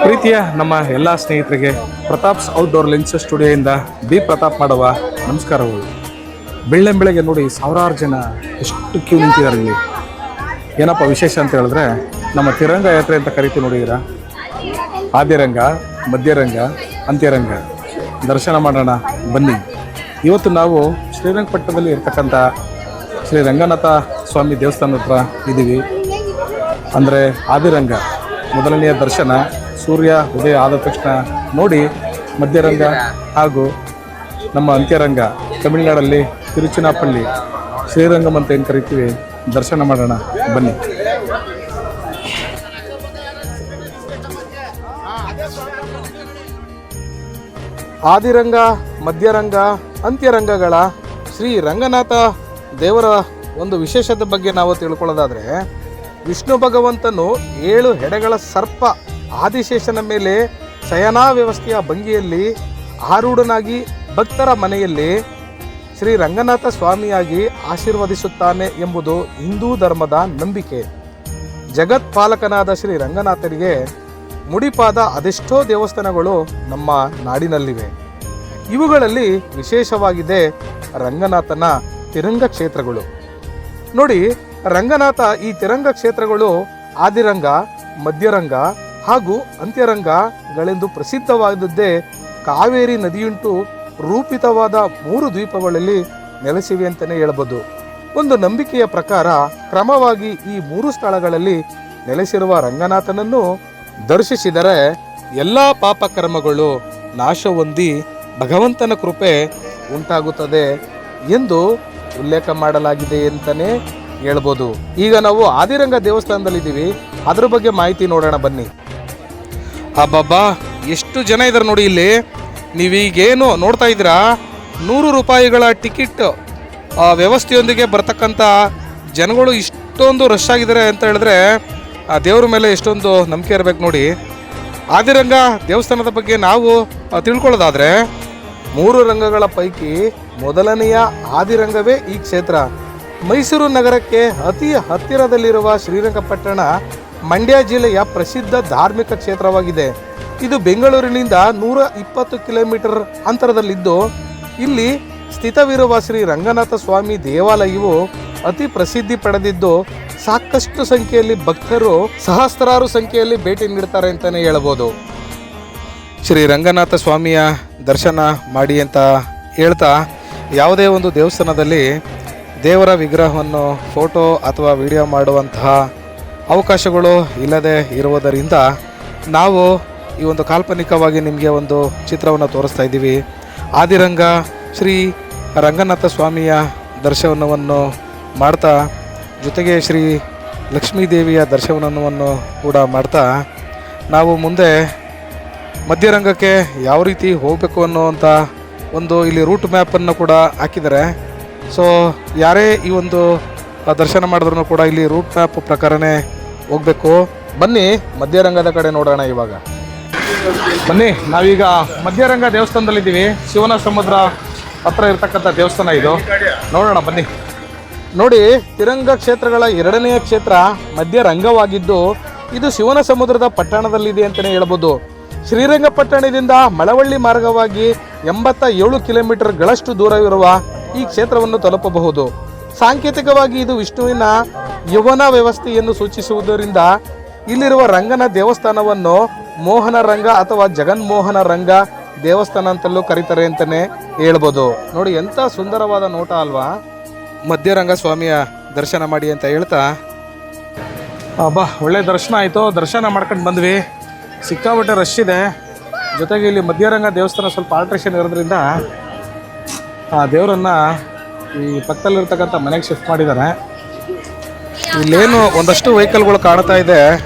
ಪ್ರೀತಿಯ ನಮ್ಮ ಎಲ್ಲ ಸ್ನೇಹಿತರಿಗೆ ಪ್ರತಾಪ್ಸ್ ಔಟ್ಡೋರ್ ಲೆನ್ಸ್ ಸ್ಟುಡಿಯೋಯಿಂದ ಬಿ ಪ್ರತಾಪ್ ಮಾಡುವ ನಮಸ್ಕಾರಗಳು. ಬೆಳ್ಳಂಬೆಳಗ್ಗೆ ನೋಡಿ ಸಾವಿರಾರು ಜನ ಎಷ್ಟು ಕ್ಯೂ ನಿಂತಿದ್ದಾರೆ ಇಲ್ಲಿ. ಏನಪ್ಪ ವಿಶೇಷ ಅಂತ ಹೇಳಿದ್ರೆ ನಮ್ಮ ತಿರಂಗ ಯಾತ್ರೆ ಅಂತ ಕರಿತೀವಿ ನೋಡಿದ್ದೀರಾ. ಆದಿರಂಗ, ಮಧ್ಯರಂಗ, ಅಂತ್ಯರಂಗ ದರ್ಶನ ಮಾಡೋಣ ಬನ್ನಿ. ಇವತ್ತು ನಾವು ಶ್ರೀರಂಗಪಟ್ಟಣದಲ್ಲಿ ಇರ್ತಕ್ಕಂಥ ಶ್ರೀ ರಂಗನಾಥ ಸ್ವಾಮಿ ದೇವಸ್ಥಾನದ ಹತ್ರ ಇದ್ದೀವಿ. ಅಂದರೆ ಆದಿರಂಗ ಮೊದಲನೆಯ ದರ್ಶನ ಸೂರ್ಯ ಉದಯ ಆದ ತಕ್ಷಣ ನೋಡಿ, ಮಧ್ಯರಂಗ ಹಾಗೂ ನಮ್ಮ ಅಂತ್ಯರಂಗ ತಮಿಳುನಾಡಲ್ಲಿ ತಿರುಚಿನಾಪಳ್ಳಿ ಶ್ರೀರಂಗಂ ಅಂತ ಏನು ಕರಿತೀವಿ, ದರ್ಶನ ಮಾಡೋಣ ಬನ್ನಿ. ಆದಿರಂಗ, ಮಧ್ಯರಂಗ, ಅಂತ್ಯರಂಗಗಳ ಶ್ರೀ ರಂಗನಾಥ ದೇವರ ಒಂದು ವಿಶೇಷತೆ ಬಗ್ಗೆ ನಾವು ತಿಳ್ಕೊಳ್ಳೋದಾದರೆ, ವಿಷ್ಣು ಭಗವಂತನು 7 ಹೆಡೆಗಳ ಸರ್ಪ ಆದಿಶೇಷನ ಮೇಲೆ ಶಯನಾ ವ್ಯವಸ್ಥೆಯ ಭಂಗಿಯಲ್ಲಿ ಆರೂಢನಾಗಿ ಭಕ್ತರ ಮನೆಯಲ್ಲಿ ಶ್ರೀ ರಂಗನಾಥ ಸ್ವಾಮಿಯಾಗಿ ಆಶೀರ್ವದಿಸುತ್ತಾನೆ ಎಂಬುದು ಹಿಂದೂ ಧರ್ಮದ ನಂಬಿಕೆ. ಜಗತ್ಪಾಲಕನಾದ ಶ್ರೀ ರಂಗನಾಥನಿಗೆ ಮುಡಿಪಾದ ಅದೆಷ್ಟೋ ದೇವಸ್ಥಾನಗಳು ನಮ್ಮ ನಾಡಿನಲ್ಲಿವೆ. ಇವುಗಳಲ್ಲಿ ವಿಶೇಷವಾಗಿದೆ ರಂಗನಾಥನ ತಿರಂಗ ಕ್ಷೇತ್ರಗಳು. ನೋಡಿ, ರಂಗನಾಥ ಈ ತಿರಂಗ ಕ್ಷೇತ್ರಗಳು ಆದಿರಂಗ, ಮಧ್ಯರಂಗ ಹಾಗೂ ಅಂತ್ಯರಂಗಗಳೆಂದು ಪ್ರಸಿದ್ಧವಾದದ್ದೇ ಕಾವೇರಿ ನದಿಯುಂಟು ರೂಪಿತವಾದ 3 ದ್ವೀಪಗಳಲ್ಲಿ ನೆಲೆಸಿವೆ ಅಂತಲೇ ಹೇಳ್ಬೋದು. ಒಂದು ನಂಬಿಕೆಯ ಪ್ರಕಾರ ಕ್ರಮವಾಗಿ ಈ 3 ಸ್ಥಳಗಳಲ್ಲಿ ನೆಲೆಸಿರುವ ರಂಗನಾಥನನ್ನು ದರ್ಶಿಸಿದರೆ ಎಲ್ಲ ಪಾಪಕರ್ಮಗಳು ನಾಶ ಹೊಂದಿ ಭಗವಂತನ ಕೃಪೆ ಉಂಟಾಗುತ್ತದೆ ಎಂದು ಉಲ್ಲೇಖ ಮಾಡಲಾಗಿದೆ ಅಂತಲೇ ಹೇಳ್ಬೋದು. ಈಗ ನಾವು ಆದಿರಂಗ ದೇವಸ್ಥಾನದಲ್ಲಿದ್ದೀವಿ, ಅದ್ರ ಬಗ್ಗೆ ಮಾಹಿತಿ ನೋಡೋಣ ಬನ್ನಿ. ಅಬ್ಬಬ್ಬಾ, ಎಷ್ಟು ಜನ ಇದ್ದಾರೆ ನೋಡಿ ಇಲ್ಲಿ. ನೀವೀಗೇನು ನೋಡ್ತಾ ಇದ್ದೀರಾ, 100 ರೂಪಾಯಿಗಳ ಟಿಕೆಟ್ ವ್ಯವಸ್ಥೆಯೊಂದಿಗೆ ಬರ್ತಕ್ಕಂಥ ಜನಗಳು ಇಷ್ಟೊಂದು ರಶ್ ಆಗಿದ್ದಾರೆ ಅಂತ ಹೇಳಿದ್ರೆ ಆ ದೇವ್ರ ಮೇಲೆ ಎಷ್ಟೊಂದು ನಂಬಿಕೆ ಇರಬೇಕು ನೋಡಿ. ಆದಿರಂಗ ದೇವಸ್ಥಾನದ ಬಗ್ಗೆ ನಾವು ತಿಳ್ಕೊಳ್ಳೋದಾದರೆ, 3 ರಂಗಗಳ ಪೈಕಿ ಮೊದಲನೆಯ ಆದಿರಂಗವೇ ಈ ಕ್ಷೇತ್ರ. ಮೈಸೂರು ನಗರಕ್ಕೆ ಅತಿ ಹತ್ತಿರದಲ್ಲಿರುವ ಶ್ರೀರಂಗಪಟ್ಟಣ ಮಂಡ್ಯ ಜಿಲ್ಲೆಯ ಪ್ರಸಿದ್ಧ ಧಾರ್ಮಿಕ ಕ್ಷೇತ್ರವಾಗಿದೆ. ಇದು ಬೆಂಗಳೂರಿನಿಂದ 120 ಕಿಲೋಮೀಟರ್ ಅಂತರದಲ್ಲಿದ್ದು, ಇಲ್ಲಿ ಸ್ಥಿತವಿರುವ ಶ್ರೀ ರಂಗನಾಥ ಸ್ವಾಮಿ ದೇವಾಲಯವು ಅತಿ ಪ್ರಸಿದ್ಧಿ ಪಡೆದಿದ್ದು, ಸಾಕಷ್ಟು ಸಂಖ್ಯೆಯಲ್ಲಿ ಭಕ್ತರು ಸಹಸ್ರಾರು ಸಂಖ್ಯೆಯಲ್ಲಿ ಭೇಟಿ ನೀಡ್ತಾರೆ ಅಂತಲೇ ಹೇಳ್ಬೋದು. ಶ್ರೀ ರಂಗನಾಥ ಸ್ವಾಮಿಯ ದರ್ಶನ ಮಾಡಿ ಅಂತ ಹೇಳ್ತಾ, ಯಾವುದೇ ಒಂದು ದೇವಸ್ಥಾನದಲ್ಲಿ ದೇವರ ವಿಗ್ರಹವನ್ನು ಫೋಟೋ ಅಥವಾ ವಿಡಿಯೋ ಮಾಡುವಂತಹ ಅವಕಾಶಗಳು ಇಲ್ಲದೆ ಇರುವುದರಿಂದ ನಾವು ಈ ಒಂದು ಕಾಲ್ಪನಿಕವಾಗಿ ನಿಮಗೆ ಒಂದು ಚಿತ್ರವನ್ನು ತೋರಿಸ್ತಾ ಇದ್ದೀವಿ. ಆದಿರಂಗ ಶ್ರೀ ರಂಗನಾಥ ಸ್ವಾಮಿಯ ದರ್ಶನವನ್ನು ಮಾಡ್ತಾ, ಜೊತೆಗೆ ಶ್ರೀ ಲಕ್ಷ್ಮೀದೇವಿಯ ದರ್ಶನವನ್ನು ಕೂಡ ಮಾಡ್ತಾ, ನಾವು ಮುಂದೆ ಮಧ್ಯರಂಗಕ್ಕೆ ಯಾವ ರೀತಿ ಹೋಗಬೇಕು ಅನ್ನುವಂಥ ಒಂದು ಇಲ್ಲಿ ರೂಟ್ ಮ್ಯಾಪನ್ನು ಕೂಡ ಹಾಕಿದ್ದಾರೆ. ಸೊ ಯಾರೇ ಈ ಒಂದು ದರ್ಶನ ಮಾಡಿದ್ರೂ ಕೂಡ ಇಲ್ಲಿ ರೂಟ್ ಮ್ಯಾಪ್ ಪ್ರಕಾರನೇ ಹೋಗಬೇಕು. ಬನ್ನಿ ಮಧ್ಯರಂಗದ ಕಡೆ ನೋಡೋಣ. ಇವಾಗ ಬನ್ನಿ, ನಾವೀಗ ಮಧ್ಯರಂಗ ದೇವಸ್ಥಾನದಲ್ಲಿದ್ದೀವಿ. ಶಿವನ ಸಮುದ್ರ ಹತ್ರ ಇರ್ತಕ್ಕಂಥ ದೇವಸ್ಥಾನ ಇದು. ನೋಡೋಣ ಬನ್ನಿ. ನೋಡಿ, ತಿರಂಗ ಕ್ಷೇತ್ರಗಳ 2ನೆಯ ಕ್ಷೇತ್ರ ಮಧ್ಯರಂಗವಾಗಿದ್ದು, ಇದು ಶಿವನ ಸಮುದ್ರದ ಪಟ್ಟಣದಲ್ಲಿದೆ ಅಂತಲೇ ಹೇಳ್ಬೋದು. ಶ್ರೀರಂಗಪಟ್ಟಣದಿಂದ ಮಳವಳ್ಳಿ ಮಾರ್ಗವಾಗಿ 87 ಕಿಲೋಮೀಟರ್ಗಳಷ್ಟು ದೂರವಿರುವ ಈ ಕ್ಷೇತ್ರವನ್ನು ತಲುಪಬಹುದು. ಸಾಂಕೇತಿಕವಾಗಿ ಇದು ವಿಷ್ಣುವಿನ ಯೌವನ ವ್ಯವಸ್ಥೆಯನ್ನು ಸೂಚಿಸುವುದರಿಂದ ಇಲ್ಲಿರುವ ರಂಗನ ದೇವಸ್ಥಾನವನ್ನು ಮೋಹನ ರಂಗ ಅಥವಾ ಜಗನ್ಮೋಹನ ರಂಗ ದೇವಸ್ಥಾನ ಅಂತಲೂ ಕರೀತಾರೆ ಅಂತಲೇ ಹೇಳ್ಬೋದು. ನೋಡಿ, ಎಂಥ ಸುಂದರವಾದ ನೋಟ ಅಲ್ವಾ. ಮಧ್ಯರಂಗ ಸ್ವಾಮಿಯ ದರ್ಶನ ಮಾಡಿ ಅಂತ ಹೇಳ್ತಾ, ಅಬ್ಬಾ ಒಳ್ಳೆ ದರ್ಶನ ಆಯಿತು. ದರ್ಶನ ಮಾಡ್ಕೊಂಡು ಬಂದ್ವಿ. ಸಿಕ್ಕಾಪಟ್ಟೆ ರಶ್ ಇದೆ. ಜೊತೆಗೆ ಇಲ್ಲಿ ಮಧ್ಯರಂಗ ದೇವಸ್ಥಾನ ಸ್ವಲ್ಪ ಆಲ್ಟ್ರೇಷನ್ ಇರೋದ್ರಿಂದ ಆ ದೇವರನ್ನು ಈ ಪಕ್ಕದಲ್ಲಿರ್ತಕ್ಕಂಥ ಮನೆಗೆ ಶಿಫ್ಟ್ ಮಾಡಿದ್ದಾರೆ. ಇಲ್ಲೇನು ಒಂದಷ್ಟು ವೆಹಿಕಲ್ಗಳು ಕಾಣ್ತಾ ಇದೆ.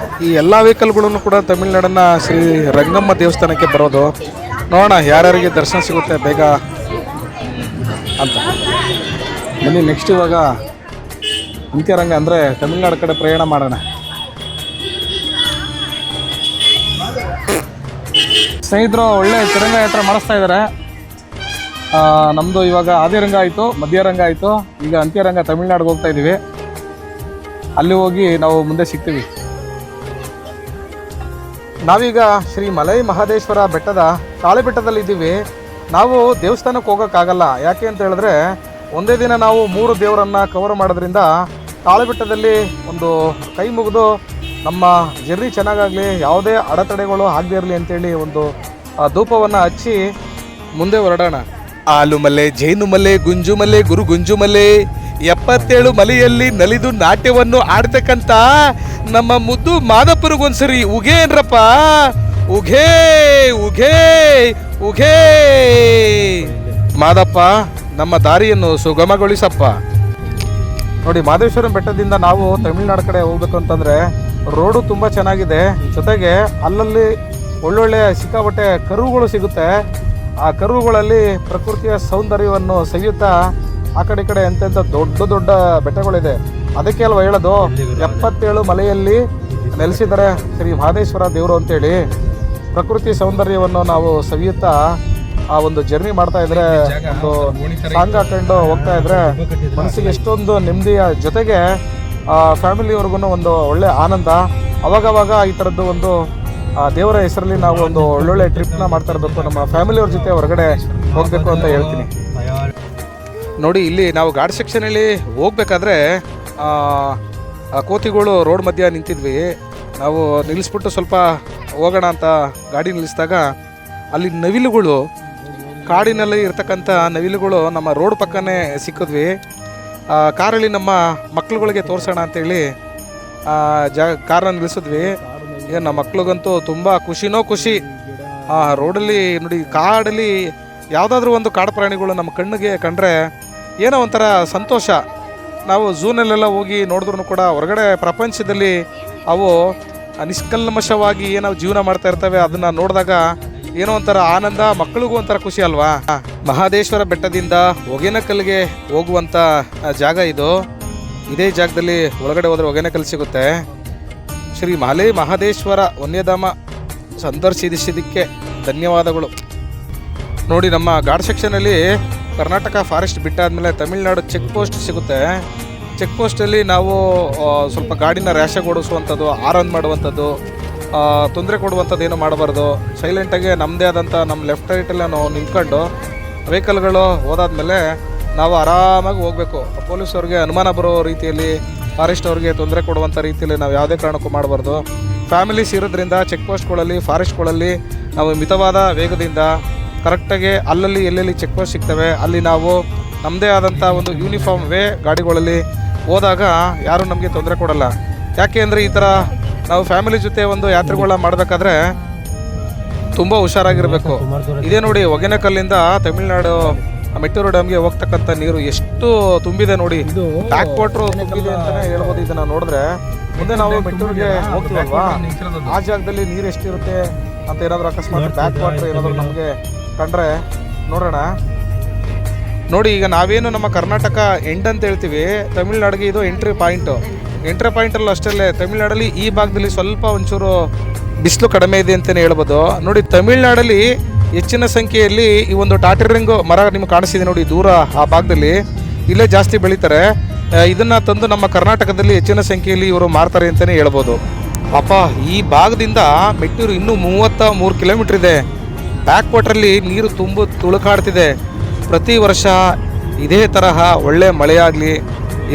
ಈ ಎಲ್ಲ ವೆಹಿಕಲ್ಗಳನ್ನು ಕೂಡ ತಮಿಳುನಾಡಿನ ಶ್ರೀ ರಂಗಮ್ಮ ದೇವಸ್ಥಾನಕ್ಕೆ ಬರೋದು. ನೋಡೋಣ ಯಾರ್ಯಾರಿಗೆ ದರ್ಶನ ಸಿಗುತ್ತೆ ಬೇಗ ಅಂತ. ಬನ್ನಿ, ನೆಕ್ಸ್ಟ್ ಇವಾಗ ಅಂತ್ಯರಂಗ ಅಂದರೆ ತಮಿಳುನಾಡು ಕಡೆ ಪ್ರಯಾಣ ಮಾಡೋಣ. ಸ್ನೇಹಿತರು ಒಳ್ಳೆ ತಿರಂಗ ಯಾತ್ರೆ ಮಾಡಿಸ್ತಾ ಇದ್ದಾರೆ. ನಮ್ಮದು ಇವಾಗ ಆದಿರಂಗ ಆಯಿತು, ಮಧ್ಯರಂಗ ಆಯಿತು, ಈಗ ಅಂತ್ಯರಂಗ ತಮಿಳ್ನಾಡಿಗೆ ಹೋಗ್ತಾ ಇದ್ದೀವಿ. ಅಲ್ಲಿ ಹೋಗಿ ನಾವು ಮುಂದೆ ಸಿಗ್ತೀವಿ. ನಾವೀಗ ಶ್ರೀ ಮಲೈ ಮಹದೇಶ್ವರ ಬೆಟ್ಟದ ತಾಳೆಬೆಟ್ಟದಲ್ಲಿದ್ದೀವಿ. ನಾವು ದೇವಸ್ಥಾನಕ್ಕೆ ಹೋಗೋಕ್ಕಾಗಲ್ಲ, ಯಾಕೆ ಅಂತ ಹೇಳಿದ್ರೆ ಒಂದೇ ದಿನ ನಾವು 3 ದೇವರನ್ನು ಕವರ್ ಮಾಡೋದ್ರಿಂದ ತಾಳೆಬೆಟ್ಟದಲ್ಲಿ ಒಂದು ಕೈ ಮುಗಿದು ನಮ್ಮ ಜರ್ನಿ ಚೆನ್ನಾಗಾಗಲಿ, ಯಾವುದೇ ಅಡೆತಡೆಗಳು ಆಗದೇ ಇರಲಿ ಅಂತೇಳಿ ಒಂದು ಧೂಪವನ್ನು ಹಚ್ಚಿ ಮುಂದೆ ಹೊರಡೋಣ. ಆಲು ಮಲೆ, ಜೇನು ಮಲೆ, ಗುಂಜು ಮಲೆ, ಗುರು ಗುಂಜು ಮಲೆ, 77 ಮಲೆಯಲ್ಲಿ ನಲಿದು ನಾಟ್ಯವನ್ನು ಆಡ್ತಕ್ಕಂಥ ನಮ್ಮ ಮುದ್ದು ಮಾದಪ್ಪರಿಗೊಂದ್ಸರಿ ಉಘೇ ಏನ್ರಪ್ಪ, ಉಘೇ ಉಘೇ ಉಘೇ. ಮಾದಪ್ಪ ನಮ್ಮ ದಾರಿಯನ್ನು ಸುಗಮಗೊಳಿಸಪ್ಪ. ನೋಡಿ, ಮಹದೇಶ್ವರ ಬೆಟ್ಟದಿಂದ ನಾವು ತಮಿಳ್ನಾಡು ಕಡೆ ಹೋಗ್ಬೇಕು ಅಂತಂದರೆ ರೋಡು ತುಂಬ ಚೆನ್ನಾಗಿದೆ. ಜೊತೆಗೆ ಅಲ್ಲಲ್ಲಿ ಒಳ್ಳೊಳ್ಳೆ ಸಿಕ್ಕಾಪಟ್ಟೆ ಕರುಗಳು ಸಿಗುತ್ತೆ. ಆ ಕರುಗಳಲ್ಲಿ ಪ್ರಕೃತಿಯ ಸೌಂದರ್ಯವನ್ನು ಸವಿಯುತ್ತಾ ಆ ಕಡೆ ಈ ಕಡೆ ಎಂತೆಂಥ ದೊಡ್ಡ ದೊಡ್ಡ ಬೆಟ್ಟಗಳಿದೆ. ಅದಕ್ಕೆ ಅಲ್ವ ಹೇಳೋದು 77 ಮಲೆಯಲ್ಲಿ ನೆಲೆಸಿದ್ದಾರೆ ಶ್ರೀ ಮಹದೇಶ್ವರ ದೇವರು ಅಂತೇಳಿ. ಪ್ರಕೃತಿ ಸೌಂದರ್ಯವನ್ನು ನಾವು ಸವಿಯುತ್ತಾ ಆ ಒಂದು ಜರ್ನಿ ಮಾಡ್ತಾ ಇದ್ರೆ, ಒಂದು ಸಾಂಗ್ ಹಾಕೊಂಡು ಹೋಗ್ತಾ ಇದ್ರೆ ಮನಸ್ಸಿಗೆ ಎಷ್ಟೊಂದು ನೆಮ್ಮದಿಯ ಜೊತೆಗೆ ಫ್ಯಾಮಿಲಿಯವ್ರಿಗೂ ಒಂದು ಒಳ್ಳೆ ಆನಂದ. ಅವಾಗವಾಗ ಈ ಥರದ್ದು ಒಂದು ದೇವರ ಹೆಸರಲ್ಲಿ ನಾವು ಒಂದು ಒಳ್ಳೊಳ್ಳೆ ಟ್ರಿಪ್ನ ಮಾಡ್ತಾ ಇರಬೇಕು. ನಮ್ಮ ಫ್ಯಾಮಿಲಿಯವ್ರ ಜೊತೆ ಹೊರಗಡೆ ಹೋಗಬೇಕು ಅಂತ ಹೇಳ್ತೀನಿ. ನೋಡಿ, ಇಲ್ಲಿ ನಾವು ಗಾಡಿ ಸೆಕ್ಷನಲ್ಲಿ ಹೋಗ್ಬೇಕಾದ್ರೆ ಕೋತಿಗಳು ರೋಡ್ ಮಧ್ಯ ನಿಂತಿದ್ವಿ. ನಾವು ನಿಲ್ಲಿಸ್ಬಿಟ್ಟು ಸ್ವಲ್ಪ ಹೋಗೋಣ ಅಂತ ಗಾಡಿ ನಿಲ್ಲಿಸಿದಾಗ ಅಲ್ಲಿ ನವಿಲುಗಳು, ಕಾಡಿನಲ್ಲಿ ಇರ್ತಕ್ಕಂಥ ನವಿಲುಗಳು ನಮ್ಮ ರೋಡ್ ಪಕ್ಕನೇ ಸಿಕ್ಕಿದ್ವಿ. ಕಾರಲ್ಲಿ ನಮ್ಮ ಮಕ್ಳುಗಳಿಗೆ ತೋರಿಸೋಣ ಅಂತೇಳಿ ಕಾರನ್ನ ನಿಲ್ಲಿಸಿದ್ವಿ. ಈಗ ನಮ್ಮ ಮಕ್ಳಿಗಂತೂ ತುಂಬ ಖುಷಿನೋ ಖುಷಿ. ರೋಡಲ್ಲಿ ನೋಡಿ, ಕಾಡಲ್ಲಿ ಯಾವುದಾದ್ರೂ ಒಂದು ಕಾಡು ಪ್ರಾಣಿಗಳು ನಮ್ಮ ಕಣ್ಣಿಗೆ ಕಂಡ್ರೆ ಏನೋ ಒಂಥರ ಸಂತೋಷ. ನಾವು ಝೂನಲ್ಲೆಲ್ಲ ಹೋಗಿ ನೋಡಿದ್ರೂ ಕೂಡ ಹೊರಗಡೆ ಪ್ರಪಂಚದಲ್ಲಿ ಅವು ನಿಷ್ಕಲ್ಮಶವಾಗಿ ಏನೋ ಜೀವನ ಮಾಡ್ತಾ ಇರ್ತವೆ. ಅದನ್ನು ನೋಡಿದಾಗ ಏನೋ ಒಂಥರ ಆನಂದ, ಮಕ್ಕಳಿಗೂ ಒಂಥರ ಖುಷಿ ಅಲ್ವಾ. ಮಹದೇಶ್ವರ ಬೆಟ್ಟದಿಂದ ಹೊಗೇನಕಲ್ಗೆ ಹೋಗುವಂಥ ಜಾಗ ಇದು. ಇದೇ ಜಾಗದಲ್ಲಿ ಒಳಗಡೆ ಹೋದರೆ ಹೊಗೇನಕಲ್ ಸಿಗುತ್ತೆ. ಶ್ರೀ ಮಲೈ ಮಹದೇಶ್ವರ ವನ್ಯಧಾಮ ಸಂದರ್ಶಿಸಿದ್ದಕ್ಕೆ ಧನ್ಯವಾದಗಳು. ನೋಡಿ, ನಮ್ಮ ಗಾರ್ಡ್ ಸೆಕ್ಷನಲ್ಲಿ ಕರ್ನಾಟಕ ಫಾರೆಸ್ಟ್ ಬಿಟ್ಟಾದಮೇಲೆ ತಮಿಳ್ನಾಡು ಚೆಕ್ ಪೋಸ್ಟ್ ಸಿಗುತ್ತೆ. ಚೆಕ್ ಪೋಸ್ಟಲ್ಲಿ ನಾವು ಸ್ವಲ್ಪ ಗಾಡಿನ ರ್ಯಾಶಾಗಿ ಓಡಿಸುವಂಥದ್ದು, ಆರನ್ ಮಾಡುವಂಥದ್ದು, ತೊಂದರೆ ಕೊಡುವಂಥದ್ದು ಏನೂ ಮಾಡಬಾರ್ದು. ಸೈಲೆಂಟಾಗಿ ನಮ್ಮದೇ ಆದಂಥ ನಮ್ಮ ಲೆಫ್ಟ್ ರೈಟಲ್ಲಿ ನಾವು ನಿಂತ್ಕೊಂಡು ವೆಹಿಕಲ್ಗಳು ಹೋದಾದ್ಮೇಲೆ ನಾವು ಆರಾಮಾಗಿ ಹೋಗಬೇಕು. ಪೊಲೀಸವ್ರಿಗೆ ಅನುಮಾನ ಬರೋ ರೀತಿಯಲ್ಲಿ, ಫಾರೆಸ್ಟ್ ಅವ್ರಿಗೆ ತೊಂದರೆ ಕೊಡುವಂಥ ರೀತಿಯಲ್ಲಿ ನಾವು ಯಾವುದೇ ಕಾರಣಕ್ಕೂ ಮಾಡಬಾರ್ದು. ಫ್ಯಾಮಿಲೀಸ್ ಇರೋದ್ರಿಂದ ಚೆಕ್ ಪೋಸ್ಟ್ಗಳಲ್ಲಿ, ಫಾರೆಸ್ಟ್ಗಳಲ್ಲಿ ನಾವು ಮಿತವಾದ ವೇಗದಿಂದ ಕರೆಕ್ಟಾಗಿ ಅಲ್ಲಲ್ಲಿ ಎಲ್ಲೆಲ್ಲಿ ಚೆಕ್ ಪೋಸ್ಟ್ ಸಿಗ್ತವೆ ಅಲ್ಲಿ ನಾವು ನಮ್ಮದೇ ಆದಂಥ ಒಂದು ಯೂನಿಫಾರ್ಮ್ ವೇ ಗಾಡಿಗಳಲ್ಲಿ ಹೋದಾಗ ಯಾರೂ ನಮಗೆ ತೊಂದರೆ ಕೊಡಲ್ಲ. ಯಾಕೆ ಅಂದರೆ ಈ ಥರ ನಾವು ಫ್ಯಾಮಿಲಿ ಜೊತೆ ಒಂದು ಯಾತ್ರೆಗಳ ಮಾಡಬೇಕಾದ್ರೆ ತುಂಬ ಹುಷಾರಾಗಿರಬೇಕು. ಇದೇ ನೋಡಿ, ಹೊಗೇನಕಲ್ಲಿಂದ ತಮಿಳ್ನಾಡು ಮೆಟ್ಟೂರು ಡ್ಯಾಮ್ಗೆ ಹೋಗ್ತಕ್ಕಂಥ ನೀರು ಎಷ್ಟು ತುಂಬಿದೆ ನೋಡಿ. ಬ್ಯಾಕ್ ವಾಟ್ರು ತುಂಬಿದೆ ಅಂತಲೇ ಹೇಳ್ಬೋದು. ಇದನ್ನು ನೋಡಿದ್ರೆ ಮುಂದೆ ನಾವು ಮೆಟ್ಟೂರಿಗೆ ಹೋಗ್ತೀವಲ್ವಾ, ಆ ಜಾಗದಲ್ಲಿ ನೀರು ಎಷ್ಟಿರುತ್ತೆ ಅಂತ ಏನಾದರೂ ಅಕಸ್ಮಾತ್ ಬ್ಯಾಕ್ ವಾಟ್ರ್ ಏನಾದರೂ ನಮಗೆ ಕಂಡ್ರೆ ನೋಡೋಣ. ನೋಡಿ, ಈಗ ನಾವೇನು ನಮ್ಮ ಕರ್ನಾಟಕ ಎಂಡ್ ಅಂತ ಹೇಳ್ತೀವಿ, ತಮಿಳ್ನಾಡಿಗೆ ಇದು ಎಂಟ್ರಿ ಪಾಯಿಂಟಲ್ಲೂ ಅಷ್ಟೇ. ತಮಿಳ್ನಾಡಲ್ಲಿ ಈ ಭಾಗದಲ್ಲಿ ಸ್ವಲ್ಪ ಒಂಚೂರು ಬಿಸಿಲು ಕಡಿಮೆ ಇದೆ ಅಂತಲೇ ಹೇಳ್ಬೋದು. ನೋಡಿ, ತಮಿಳ್ನಾಡಲ್ಲಿ ಹೆಚ್ಚಿನ ಸಂಖ್ಯೆಯಲ್ಲಿ ಈ ಒಂದು ಟಾಟರಿಂಗು ಮರ ನಿಮ್ಗೆ ಕಾಣಿಸ್ತಿದೆ ನೋಡಿ, ದೂರ ಆ ಭಾಗದಲ್ಲಿ ಇಲ್ಲೇ ಜಾಸ್ತಿ ಬೆಳೀತಾರೆ. ಇದನ್ನು ತಂದು ನಮ್ಮ ಕರ್ನಾಟಕದಲ್ಲಿ ಹೆಚ್ಚಿನ ಸಂಖ್ಯೆಯಲ್ಲಿ ಇವರು ಮಾರ್ತಾರೆ ಅಂತಲೇ ಹೇಳ್ಬೋದು. ಅಪ್ಪ, ಈ ಭಾಗದಿಂದ ಮೆಟ್ಟೂರು ಇನ್ನೂ 33 ಕಿಲೋಮೀಟ್ರ್ ಇದೆ. ಬ್ಯಾಕ್ ವಾಟ್ರಲ್ಲಿ ನೀರು ತುಳುಕಾಡ್ತಿದೆ. ಪ್ರತಿ ವರ್ಷ ಇದೇ ತರಹ ಒಳ್ಳೆ ಮಳೆಯಾಗಲಿ,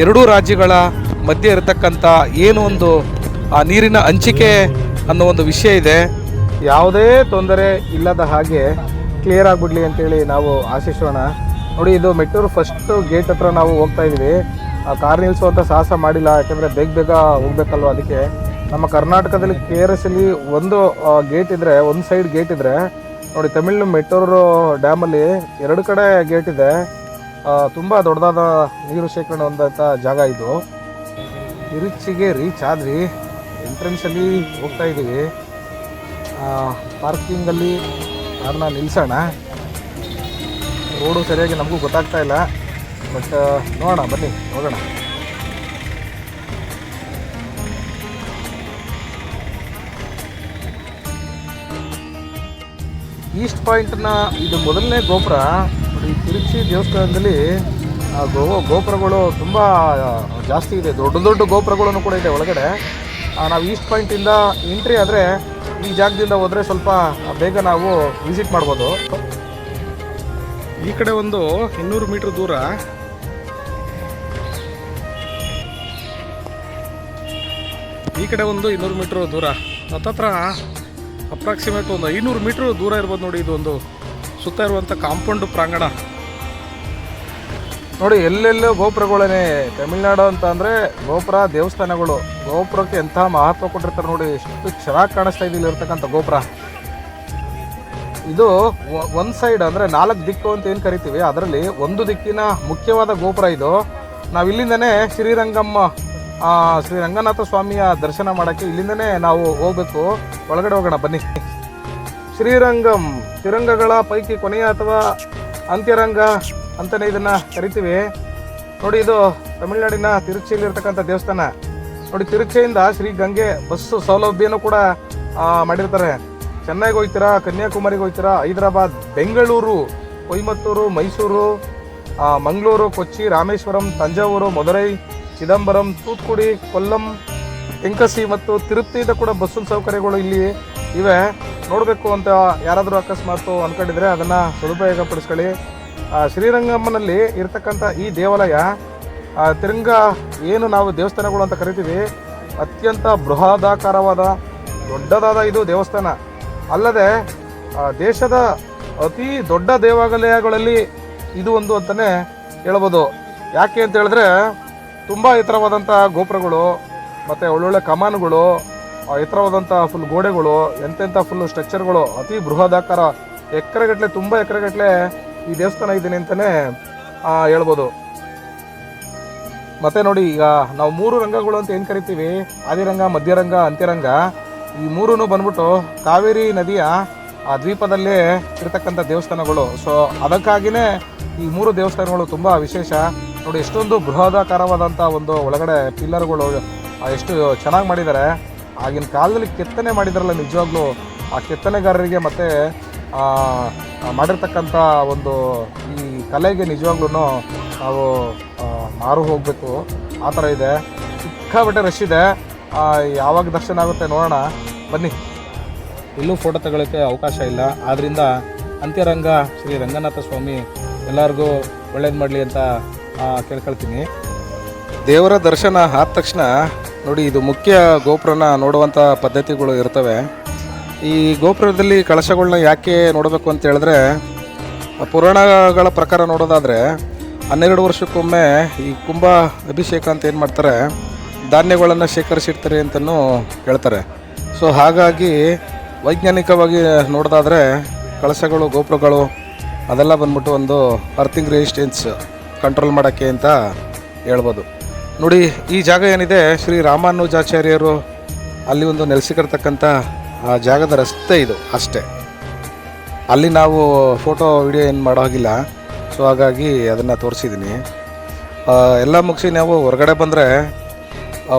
ಎರಡೂ ರಾಜ್ಯಗಳ ಮಧ್ಯೆ ಇರತಕ್ಕಂಥ ಏನು ಒಂದು ಆ ನೀರಿನ ಹಂಚಿಕೆ ಅನ್ನೋ ಒಂದು ವಿಷಯ ಇದೆ, ಯಾವುದೇ ತೊಂದರೆ ಇಲ್ಲದ ಹಾಗೆ ಕ್ಲಿಯರ್ ಆಗಿಬಿಡ್ಲಿ ಅಂತೇಳಿ ನಾವು ಆಶಿಸೋಣ. ನೋಡಿ, ಇದು ಮೆಟ್ಟೂರು ಫಸ್ಟು ಗೇಟ್ ಹತ್ರ ನಾವು ಹೋಗ್ತಾ ಇದ್ದೀವಿ. ಕಾರ್ ನಿಲ್ಲಿಸುವಂಥ ಸಾಹಸ ಮಾಡಿಲ್ಲ, ಯಾಕೆಂದರೆ ಬೇಗ ಹೋಗ್ಬೇಕಲ್ವ. ಅದಕ್ಕೆ ನಮ್ಮ ಕರ್ನಾಟಕದಲ್ಲಿ KRS ಅಲ್ಲಿ ಒಂದು ಗೇಟ್ ಇದ್ದರೆ, ಒಂದು ಸೈಡ್ ಗೇಟ್ ಇದ್ದರೆ, ನೋಡಿ ತಮಿಳು ಮೆಟ್ಟೂರು ಡ್ಯಾಮಲ್ಲಿ 2 ಕಡೆ ಗೇಟ್ ಇದೆ. ತುಂಬ ದೊಡ್ಡದಾದ ನೀರು ಶೇಖರಣೆ ಹೊಂದಂಥ ಜಾಗ ಇದು. ತಿರುಚಿಗೆ ರೀಚ್ ಆದ್ರಿ, ಎಂಟ್ರೆನ್ಸಲ್ಲಿ ಹೋಗ್ತಾ ಇದ್ದೀವಿ. ಪಾರ್ಕಿಂಗಲ್ಲಿ ಕಾರನ್ನ ನಿಲ್ಲಿಸೋಣ. ರೋಡು ಸರಿಯಾಗಿ ನಮಗೂ ಗೊತ್ತಾಗ್ತಾ ಇಲ್ಲ, ಬಟ್ ನೋಡೋಣ, ಬನ್ನಿ ಹೋಗೋಣ. ಈಸ್ಟ್ ಪಾಯಿಂಟ್ನ ಇದು ಮೊದಲನೇ ಗೋಪುರ ನೋಡಿ. ತಿರುಚಿ ದೇವಸ್ಥಾನದಲ್ಲಿ ಗೋಪುರಗಳು ತುಂಬ ಜಾಸ್ತಿ ಇದೆ, ದೊಡ್ಡ ದೊಡ್ಡ ಗೋಪುರಗಳನ್ನು ಕೂಡ ಇದೆ ಒಳಗಡೆ. ನಾವು ಈಸ್ಟ್ ಪಾಯಿಂಟಿಂದ ಎಂಟ್ರಿ ಆದರೆ ಈ ಜಾಗದಿಂದ ಹೋದರೆ ಸ್ವಲ್ಪ ಬೇಗ ನಾವು ವಿಸಿಟ್ ಮಾಡ್ಬೋದು. ಈ ಕಡೆ ಒಂದು 200 ಮೀಟ್ರ್ ದೂರ ಈ ಕಡೆ ಒಂದು 200 ಮೀಟ್ರ್ ದೂರ ಹತ್ತತ್ರ ಅಪ್ರಾಕ್ಸಿಮೇಟ್ ಒಂದು 500 ಮೀಟ್ರ್ ದೂರ ಇರ್ಬೋದು ನೋಡಿ. ಇದು ಒಂದು ಸುತ್ತ ಇರುವಂಥ ಕಾಂಪೌಂಡ್ ಪ್ರಾಂಗಣ ನೋಡಿ. ಎಲ್ಲೆಲ್ಲೂ ಗೋಪುರಗಳೇ. ತಮಿಳ್ನಾಡು ಅಂತ ಅಂದರೆ ಗೋಪುರ, ದೇವಸ್ಥಾನಗಳು. ಗೋಪುರಕ್ಕೆ ಎಂಥ ಮಹತ್ವ ಕೊಟ್ಟಿರ್ತಾರೆ ನೋಡಿ. ಎಷ್ಟು ಚೆನ್ನಾಗಿ ಕಾಣಿಸ್ತಾ ಇದೆ ಇಲ್ಲಿರ್ತಕ್ಕಂಥ ಗೋಪುರ. ಇದು ಒಂದು ಸೈಡ್ ಅಂದರೆ 4 ದಿಕ್ಕು ಅಂತ ಏನು ಕರಿತೀವಿ, ಅದರಲ್ಲಿ ಒಂದು ದಿಕ್ಕಿನ ಮುಖ್ಯವಾದ ಗೋಪುರ ಇದು. ನಾವು ಇಲ್ಲಿಂದನೇ ಶ್ರೀ ರಂಗನಾಥ ಸ್ವಾಮಿಯ ದರ್ಶನ ಮಾಡೋಕ್ಕೆ ಇಲ್ಲಿಂದನೇ ನಾವು ಹೋಗಬೇಕು. ಒಳಗಡೆ ಹೋಗೋಣ ಬನ್ನಿ. ಶ್ರೀರಂಗಂ ತಿರಂಗಗಳ ಪೈಕಿ ಕೊನೆಯ ಅಥವಾ ಅಂತ್ಯರಂಗ ಅಂತಲೇ ಇದನ್ನು ಕರಿತೀವಿ ನೋಡಿ. ಇದು ತಮಿಳುನಾಡಿನ ತಿರುಚಿಯಲ್ಲಿರ್ತಕ್ಕಂಥ ದೇವಸ್ಥಾನ ನೋಡಿ. ತಿರುಚಿಯಿಂದ ಶ್ರೀ ಗಂಗೆ ಬಸ್ಸು ಸೌಲಭ್ಯನೂ ಕೂಡ ಮಾಡಿರ್ತಾರೆ. ಚೆನ್ನೈಗೆ ಹೋಗ್ತೀರಾ, ಕನ್ಯಾಕುಮಾರಿಗೆ ಹೋಗ್ತೀರಾ, ಹೈದರಾಬಾದ್, ಬೆಂಗಳೂರು, ಕೊಯಮತ್ತೂರು, ಮೈಸೂರು, ಮಂಗಳೂರು, ಕೊಚ್ಚಿ, ರಾಮೇಶ್ವರಂ, ತಂಜಾವೂರು, ಮಧುರೈ, ಚಿದಂಬರಂ, ತೂತ್ಕುಡಿ, ಕೊಲ್ಲಂ, ತೆಂಕಸಿ ಮತ್ತು ತಿರುಪತಿಯಿಂದ ಕೂಡ ಬಸ್ಸಿನ ಸೌಕರ್ಯಗಳು ಇಲ್ಲಿ ಇವೆ. ನೋಡಬೇಕು ಅಂತ ಯಾರಾದರೂ ಅಕಸ್ಮಾತ್ ಅಂದ್ಕೊಂಡಿದ್ರೆ ಅದನ್ನು ಸದುಪಯೋಗಪಡಿಸ್ಕೊಳ್ಳಿ. ಶ್ರೀರಂಗಮ್ಮನಲ್ಲಿ ಇರ್ತಕ್ಕಂಥ ಈ ದೇವಾಲಯ ತಿರಂಗ ಏನು ನಾವು ದೇವಸ್ಥಾನಗಳು ಅಂತ ಕರಿತೀವಿ, ಅತ್ಯಂತ ಬೃಹದಾಕಾರವಾದ ದೊಡ್ಡದಾದ ಇದು ದೇವಸ್ಥಾನ. ಅಲ್ಲದೆ ದೇಶದ ಅತಿ ದೊಡ್ಡ ದೇವಾಲಯಗಳಲ್ಲಿ ಇದು ಒಂದು ಅಂತಲೇ ಹೇಳ್ಬೋದು. ಯಾಕೆ ಅಂತ ಹೇಳಿದ್ರೆ ತುಂಬ ಎತ್ತರವಾದಂಥ ಗೋಪುರಗಳು ಮತ್ತು ಒಳ್ಳೊಳ್ಳೆ ಕಮಾನುಗಳು, ಎತ್ತರವಾದಂಥ ಫುಲ್ ಗೋಡೆಗಳು, ಎಂತೆಂಥ ಫುಲ್ ಸ್ಟ್ರಕ್ಚರ್ಗಳು, ಅತಿ ಬೃಹದಾಕಾರ, ಎಕರೆಗಟ್ಟಲೆ, ತುಂಬ ಎಕರೆಗಟ್ಟಲೆ ಈ ದೇವಸ್ಥಾನ ಇದ್ದೀನಿ ಅಂತಲೇ ಹೇಳ್ಬೋದು. ಮತ್ತು ನೋಡಿ, ಈಗ ನಾವು 3 ರಂಗಗಳು ಅಂತ ಏನು ಕರಿತೀವಿ, ಆದಿರಂಗ, ಮಧ್ಯರಂಗ, ಅಂತ್ಯರಂಗ, ಈ 3 ಬಂದ್ಬಿಟ್ಟು ಕಾವೇರಿ ನದಿಯ ಆ ದ್ವೀಪದಲ್ಲೇ ಇರತಕ್ಕಂಥ ದೇವಸ್ಥಾನಗಳು. ಸೊ ಅದಕ್ಕಾಗಿಯೇ ಈ 3 ದೇವಸ್ಥಾನಗಳು ತುಂಬ ವಿಶೇಷ ನೋಡಿ. ಎಷ್ಟೊಂದು ಬೃಹದಾಕಾರವಾದಂಥ ಒಂದು ಒಳಗಡೆ ಪಿಲ್ಲರ್ಗಳು ಎಷ್ಟು ಚೆನ್ನಾಗಿ ಮಾಡಿದ್ದಾರೆ. ಆಗಿನ ಕಾಲದಲ್ಲಿ ಕೆತ್ತನೆ ಮಾಡಿದಾರಲ್ಲ, ನಿಜವಾಗ್ಲೂ ಆ ಕೆತ್ತನೆಗಾರರಿಗೆ ಮತ್ತು ಮಾಡಿರ್ತಕ್ಕಂಥ ಒಂದು ಈ ಕಲೆಗೆ ನಿಜವಾಗ್ಲೂ ನಾವು ಮಾರು ಹೋಗಬೇಕು. ಆ ಥರ ಇದೆ. ಸಿಕ್ಕಾಬಟ್ಟೆ ರಶ್ ಇದೆ. ಯಾವಾಗ ದರ್ಶನ ಆಗುತ್ತೆ ನೋಡೋಣ ಬನ್ನಿ. ಎಲ್ಲೂ ಫೋಟೋ ತಗೊಳ್ಳೋಕ್ಕೆ ಅವಕಾಶ ಇಲ್ಲ. ಆದ್ದರಿಂದ ಅಂತ್ಯರಂಗ ಶ್ರೀ ರಂಗನಾಥ ಸ್ವಾಮಿ ಎಲ್ಲರಿಗೂ ಒಳ್ಳೇದು ಮಾಡಲಿ ಅಂತ ಕೇಳ್ಕೊಳ್ತೀನಿ. ದೇವರ ದರ್ಶನ ಆದ ತಕ್ಷಣ ನೋಡಿ, ಇದು ಮುಖ್ಯ ಗೋಪುರನ ನೋಡುವಂಥ ಪದ್ಧತಿಗಳು ಇರ್ತವೆ. ಈ ಗೋಪುರದಲ್ಲಿ ಕಳಶಗಳನ್ನ ಯಾಕೆ ನೋಡಬೇಕು ಅಂತ ಹೇಳಿದ್ರೆ, ಪುರಾಣಗಳ ಪ್ರಕಾರ ನೋಡೋದಾದರೆ 12 ವರ್ಷಕ್ಕೊಮ್ಮೆ ಈ ಕುಂಭ ಅಭಿಷೇಕ ಅಂತ ಏನು ಮಾಡ್ತಾರೆ, ಧಾನ್ಯಗಳನ್ನು ಶೇಖರಿಸಿಡ್ತಾರೆ ಅಂತಲೂ ಹೇಳ್ತಾರೆ. ಸೊ ಹಾಗಾಗಿ ವೈಜ್ಞಾನಿಕವಾಗಿ ನೋಡೋದಾದರೆ ಕಳಶಗಳು, ಗೋಪುರಗಳು ಅದೆಲ್ಲ ಬಂದ್ಬಿಟ್ಟು ಒಂದು ಅರ್ಥಿಂಗ್ ರೆಸಿಸ್ಟೆನ್ಸ್ ಕಂಟ್ರೋಲ್ ಮಾಡೋಕ್ಕೆ ಅಂತ ಹೇಳ್ಬೋದು. ನೋಡಿ, ಈ ಜಾಗ ಏನಿದೆ ಶ್ರೀ ರಾಮಾನುಜಾಚಾರ್ಯರು ಅಲ್ಲಿ ಒಂದು ನೆಲೆಸಿರ್ತಕ್ಕಂಥ ಆ ಜಾಗದ ರಸ್ತೆ ಇದು ಅಷ್ಟೇ. ಅಲ್ಲಿ ನಾವು ಫೋಟೋ ವಿಡಿಯೋ ಏನು ಮಾಡೋ ಹಾಗಿಲ್ಲ. ಸೊ ಹಾಗಾಗಿ ಅದನ್ನು ತೋರಿಸಿದ್ದೀನಿ. ಎಲ್ಲ ಮುಗಿಸಿ ನಾವು ಹೊರಗಡೆ ಬಂದರೆ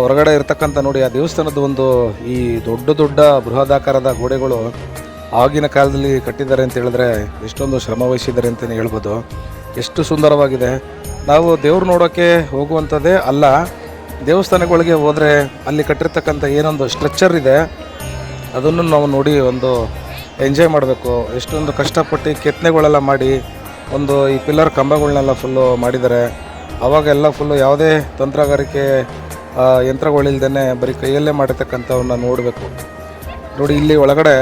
ಹೊರಗಡೆ ಇರ್ತಕ್ಕಂಥ ನೋಡಿ, ಆ ದೇವಸ್ಥಾನದ ಒಂದು ಈ ದೊಡ್ಡ ದೊಡ್ಡ ಬೃಹದಾಕಾರದ ಗೋಡೆಗಳು ಆಗಿನ ಕಾಲದಲ್ಲಿ ಕಟ್ಟಿದ್ದಾರೆ ಅಂತ ಹೇಳಿದ್ರೆ ಎಷ್ಟೊಂದು ಶ್ರಮ ವಹಿಸಿದ್ದಾರೆ ಅಂತಲೇ ಹೇಳ್ಬೋದು. ಎಷ್ಟು ಸುಂದರವಾಗಿದೆ. ನಾವು ದೇವ್ರು ನೋಡೋಕ್ಕೆ ಹೋಗುವಂಥದ್ದೇ ಅಲ್ಲ, ದೇವಸ್ಥಾನಗಳಿಗೆ ಹೋದರೆ ಅಲ್ಲಿ ಕಟ್ಟಿರ್ತಕ್ಕಂಥ ಏನೊಂದು ಸ್ಟ್ರಕ್ಚರ್ ಇದೆ ಅದನ್ನು ನಾವು ನೋಡಿ ಒಂದು ಎಂಜಾಯ್ ಮಾಡಬೇಕು. ಎಷ್ಟೊಂದು ಕಷ್ಟಪಟ್ಟು ಕೆತ್ತನೆಗಳೆಲ್ಲ ಮಾಡಿ ಒಂದು ಈ ಪಿಲ್ಲರ್ ಕಂಬಗಳನ್ನೆಲ್ಲ ಫುಲ್ಲು ಮಾಡಿದ್ದಾರೆ. ಅವಾಗೆಲ್ಲ ಫುಲ್ಲು ಯಾವುದೇ ತಂತ್ರಗಾರಿಕೆ ಯಂತ್ರಗಳಿಲ್ದೇ ಬರೀ ಕೈಯಲ್ಲೇ ಮಾಡಿರ್ತಕ್ಕಂಥವನ್ನ ನೋಡಬೇಕು. ನೋಡಿ, ಇಲ್ಲಿ ಒಳಗಡೆ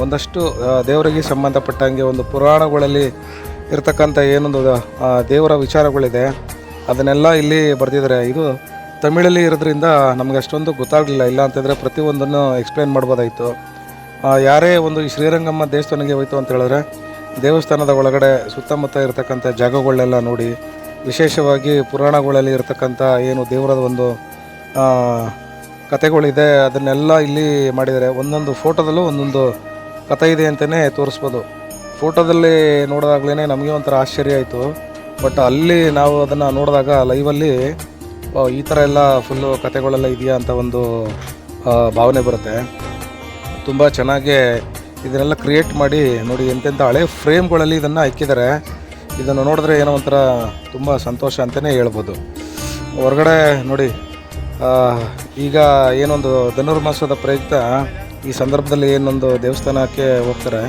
ಒಂದಷ್ಟು ದೇವರಿಗೆ ಸಂಬಂಧಪಟ್ಟಂಗೆ ಒಂದು ಪುರಾಣಗಳಲ್ಲಿ ಇರ್ತಕ್ಕಂಥ ಏನೊಂದು ದೇವರ ವಿಚಾರಗಳಿದೆ ಅದನ್ನೆಲ್ಲ ಇಲ್ಲಿ ಬರೆದಿದ್ದಾರೆ. ಇದು ತಮಿಳಲ್ಲಿ ಇರೋದ್ರಿಂದ ನಮಗೆ ಅಷ್ಟೊಂದು ಗೊತ್ತಾಗಲಿಲ್ಲ. ಇಲ್ಲ ಅಂತಂದರೆ ಪ್ರತಿಯೊಂದನ್ನು ಎಕ್ಸ್ಪ್ಲೇನ್ ಮಾಡ್ಬೋದಾಯಿತು. ಯಾರೇ ಒಂದು ಈ ಶ್ರೀರಂಗಮ್ಮ ದೇವಸ್ಥಾನಕ್ಕೆ ಹೋಯ್ತು ಅಂತ ಹೇಳಿದ್ರೆ ದೇವಸ್ಥಾನದ ಒಳಗಡೆ ಸುತ್ತಮುತ್ತ ಇರತಕ್ಕಂಥ ಜಾಗಗಳನ್ನೆಲ್ಲ ನೋಡಿ, ವಿಶೇಷವಾಗಿ ಪುರಾಣಗಳಲ್ಲಿ ಇರತಕ್ಕಂಥ ಏನು ದೇವರದ ಒಂದು ಕಥೆಗಳಿದೆ ಅದನ್ನೆಲ್ಲ ಇಲ್ಲಿ ಮಾಡಿದ್ದಾರೆ. ಒಂದೊಂದು ಫೋಟೋದಲ್ಲೂ ಒಂದೊಂದು ಕಥೆ ಇದೆ ಅಂತಲೇ ತೋರಿಸ್ಬೋದು. ಫೋಟೋದಲ್ಲಿ ನೋಡಿದಾಗಲೇ ನಮಗೆ ಒಂಥರ ಆಶ್ಚರ್ಯ ಆಯಿತು. ಬಟ್ ಅಲ್ಲಿ ನಾವು ಅದನ್ನು ನೋಡಿದಾಗ ಲೈವಲ್ಲಿ ಈ ಥರ ಎಲ್ಲ ಫುಲ್ಲು ಕಥೆಗಳೆಲ್ಲ ಇದೆಯಾ ಅಂತ ಒಂದು ಭಾವನೆ ಬರುತ್ತೆ. ತುಂಬ ಚೆನ್ನಾಗಿ ಇದನ್ನೆಲ್ಲ ಕ್ರಿಯೇಟ್ ಮಾಡಿ ನೋಡಿ, ಎಂತೆಂಥ ಹಳೆ ಫ್ರೇಮ್ಗಳಲ್ಲಿ ಇದನ್ನು ಇಕ್ಕಿದ್ದಾರೆ. ಇದನ್ನು ನೋಡಿದ್ರೆ ಏನೋ ಒಂಥರ ತುಂಬ ಸಂತೋಷ ಅಂತಲೇ ಹೇಳ್ಬೋದು. ಹೊರಗಡೆ ನೋಡಿ, ಈಗ ಏನೊಂದು ಧನುರ್ಮಾಸದ ಪ್ರಯುಕ್ತ ಈ ಸಂದರ್ಭದಲ್ಲಿ ಏನೊಂದು ದೇವಸ್ಥಾನಕ್ಕೆ ಹೋಗ್ತಾರೆ,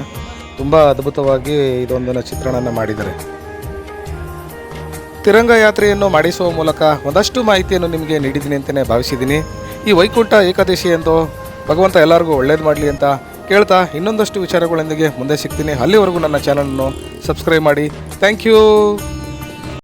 ತುಂಬ ಅದ್ಭುತವಾಗಿ ಇದೊಂದನ್ನು ಚಿತ್ರಣನ ಮಾಡಿದ್ದಾರೆ. ತಿರಂಗ ಯಾತ್ರೆಯನ್ನು ಮಾಡಿಸುವ ಮೂಲಕ ಒಂದಷ್ಟು ಮಾಹಿತಿಯನ್ನು ನಿಮಗೆ ನೀಡಿದ್ದೀನಿ ಅಂತಲೇ ಭಾವಿಸಿದ್ದೀನಿ. ಈ ವೈಕುಂಠ ಏಕಾದಶಿ ಎಂದು ಭಗವಂತ ಎಲ್ಲರಿಗೂ ಒಳ್ಳೇದು ಮಾಡಲಿ ಅಂತ ಕೇಳ್ತಾ ಇನ್ನೊಂದಷ್ಟು ವಿಚಾರಗಳೊಂದಿಗೆ ಮುಂದೆ ಸಿಗ್ತೀನಿ. ಅಲ್ಲಿವರೆಗೂ ನನ್ನ ಚಾನಲನ್ನು ಸಬ್ಸ್ಕ್ರೈಬ್ ಮಾಡಿ. Thank you.